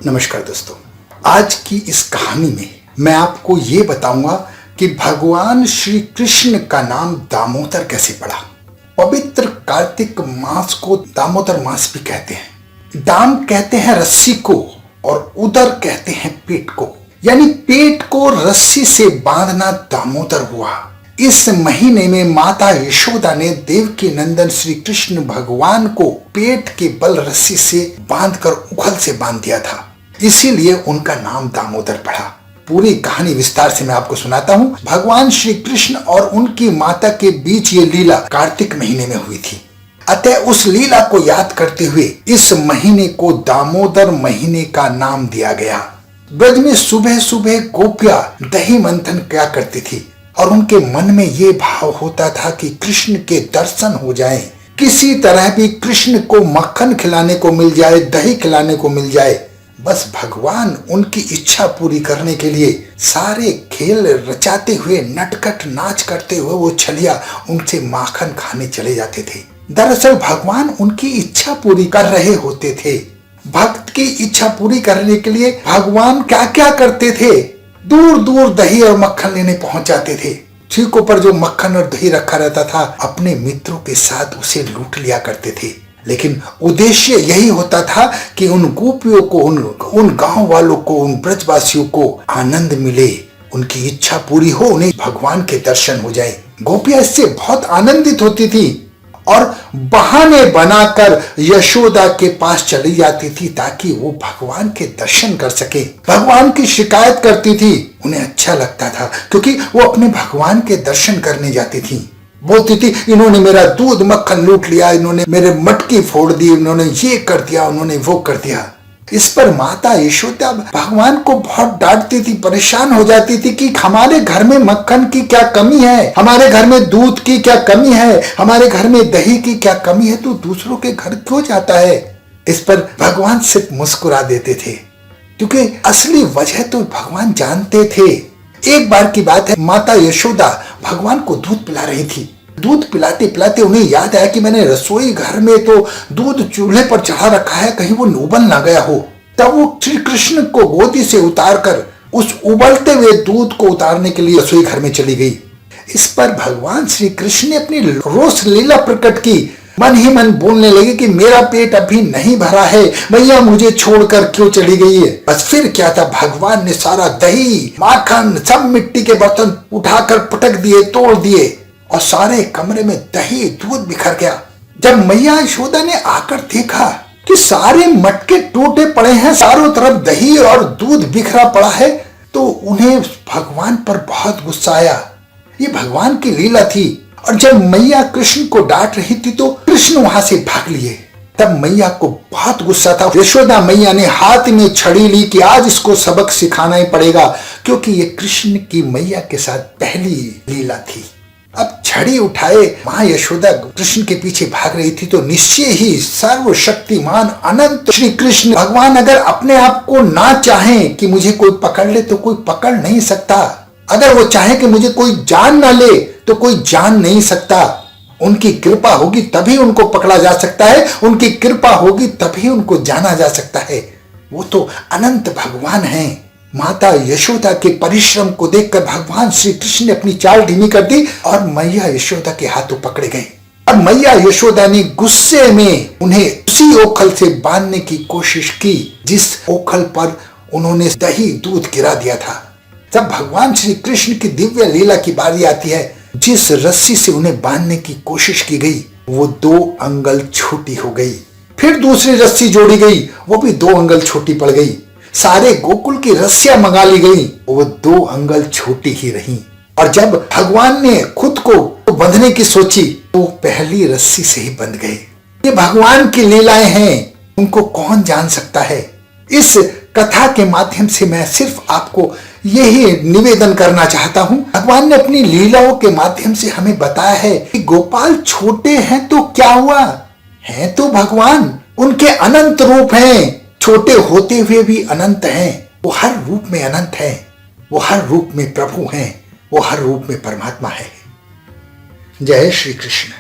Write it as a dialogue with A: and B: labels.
A: नमस्कार दोस्तों, आज की इस कहानी में मैं आपको ये बताऊंगा कि भगवान श्री कृष्ण का नाम दामोदर कैसे पड़ा। पवित्र कार्तिक मास को दामोदर मास भी कहते हैं। दाम कहते हैं रस्सी को और उदर कहते हैं पेट को, यानी पेट को रस्सी से बांधना दामोदर हुआ। इस महीने में माता यशोदा ने देवकी नंदन श्री कृष्ण भगवान को पेट के बल रस्सी से बांधकर उखल से बांध दिया था, इसीलिए उनका नाम दामोदर पड़ा। पूरी कहानी विस्तार से मैं आपको सुनाता हूँ। भगवान श्री कृष्ण और उनकी माता के बीच ये लीला कार्तिक महीने में हुई थी, अतः उस लीला को याद करते हुए इस महीने को दामोदर महीने का नाम दिया गया। ब्रज में सुबह सुबह गोपियां दही मंथन किया करती थी और उनके मन में ये भाव होता था कि कृष्ण के दर्शन हो जाएं, किसी तरह भी कृष्ण को मक्खन खिलाने को मिल जाए, दही खिलाने को मिल जाए। बस भगवान उनकी इच्छा पूरी करने के लिए सारे खेल रचाते हुए, नटखट नाच करते हुए वो छलिया उनसे माखन खाने चले जाते थे। दरअसल भगवान उनकी इच्छा पूरी कर रहे होते थे। भक्त की इच्छा पूरी करने के लिए भगवान क्या क्या करते थे, दूर दूर दही और मक्खन लेने पहुंच जाते थे। ठीकों पर जो मक्खन और दही रखा रहता था, अपने मित्रों के साथ उसे लूट लिया करते थे। लेकिन उद्देश्य यही होता था कि उन गोपियों को, उन गांव वालों को, उन ब्रजवासियों को आनंद मिले, उनकी इच्छा पूरी हो, उन्हें भगवान के दर्शन हो जाए। गोपियां इससे बहुत आनंदित होती थी और बहाने बनाकर यशोदा के पास चली जाती थी ताकि वो भगवान के दर्शन कर सके। भगवान की शिकायत करती थी, उन्हें अच्छा लगता था क्योंकि वो अपने भगवान के दर्शन करने जाती थी। बोलती थी, इन्होंने मेरा दूध मक्खन लूट लिया, इन्होंने मेरे मटकी फोड़ दी, इन्होंने ये कर दिया, उन्होंने वो कर दिया। इस पर माता यशोदा भगवान को बहुत डांटती थी, परेशान हो जाती थी कि हमारे घर में मक्खन की क्या कमी है, हमारे घर में दूध की क्या कमी है, हमारे घर में दही की क्या कमी है, तो दूसरों के घर क्यों जाता है। इस पर भगवान सिर्फ मुस्कुरा देते थे क्योंकि असली वजह तो भगवान जानते थे। एक बार की बात है, माता यशोदा भगवान को दूध पिला रही थी। दूध पिलाते पिलाते उन्हें याद आया कि मैंने रसोई घर में तो दूध चूल्हे पर चढ़ा रखा है, कहीं वो उबल ना गया हो। तब वो श्री कृष्ण को गोदी से उतारकर उस उबलते हुए दूध को उतारने के लिए रसोई घर में चली गई। इस पर भगवान श्री कृष्ण ने अपनी रोष लीला प्रकट की। मन ही मन बोलने लगे कि मेरा पेट अभी नहीं भरा है, मैया मुझे छोड़कर क्यों चली गई है। बस फिर क्या था, भगवान ने सारा दही माखन सब मिट्टी के बर्तन उठाकर पटक दिए, तोड़ दिए और सारे कमरे में दही दूध बिखर गया। जब मैया यशोदा ने आकर देखा कि सारे मटके टूटे पड़े हैं, चारों तरफ दही और दूध बिखरा पड़ा है, तो उन्हें भगवान पर बहुत गुस्सा आया। ये भगवान की लीला थी और जब मैया कृष्ण को डांट रही थी तो कृष्ण वहां से भाग लिए। तब मैया को बहुत गुस्सा था। यशोदा मैया ने हाथ में छड़ी ली कि आज इसको सबक सिखाना ही पड़ेगा, क्योंकि ये कृष्ण की मैया के साथ पहली लीला थी। अब छड़ी उठाए मां यशोदा कृष्ण के पीछे भाग रही थी तो निश्चय ही सर्वशक्तिमान अनंत श्री कृष्ण भगवान अगर अपने आप को ना चाहें कि मुझे कोई पकड़ ले तो कोई पकड़ नहीं सकता। अगर वो चाहे कि मुझे कोई जान ना ले तो कोई जान नहीं सकता। उनकी कृपा होगी तभी उनको पकड़ा जा सकता है, उनकी कृपा होगी तभी उनको जाना जा सकता है। वो तो अनंत भगवान हैं। माता यशोदा के परिश्रम को देखकर भगवान श्री कृष्ण ने अपनी चाल धीमी कर दी और मैया यशोदा के हाथों पकड़े गए। अब मैया यशोदा ने गुस्से में उन्हें उसी ओखल से बांधने की कोशिश की जिस ओखल पर उन्होंने दही दूध गिरा दिया था। जब भगवान श्री कृष्ण की दिव्य लीला की बारी आती है, जिस रस्सी से उन्हें बांधने की कोशिश की गई वो 2 अंगुल छोटी हो गई। फिर दूसरी रस्सी जोड़ी गई, वो भी 2 अंगुल छोटी पड़ गई। सारे गोकुल की रस्सियां मंगा ली गई, वो 2 अंगुल छोटी ही रही। और जब भगवान ने खुद को बंधने की सोची तो पहली रस्सी से ही बंध गए। ये भगवान की लीलाएं हैं, उनको कौन जान सकता है। इस कथा के माध्यम से मैं सिर्फ आपको यही निवेदन करना चाहता हूं, भगवान ने अपनी लीलाओं के माध्यम से हमें बताया है कि गोपाल छोटे हैं तो क्या हुआ, हैं तो भगवान, उनके अनंत रूप हैं, छोटे होते हुए भी अनंत हैं। वो हर रूप में अनंत हैं, वो हर रूप में प्रभु हैं, वो हर रूप में परमात्मा है। जय श्री कृष्ण।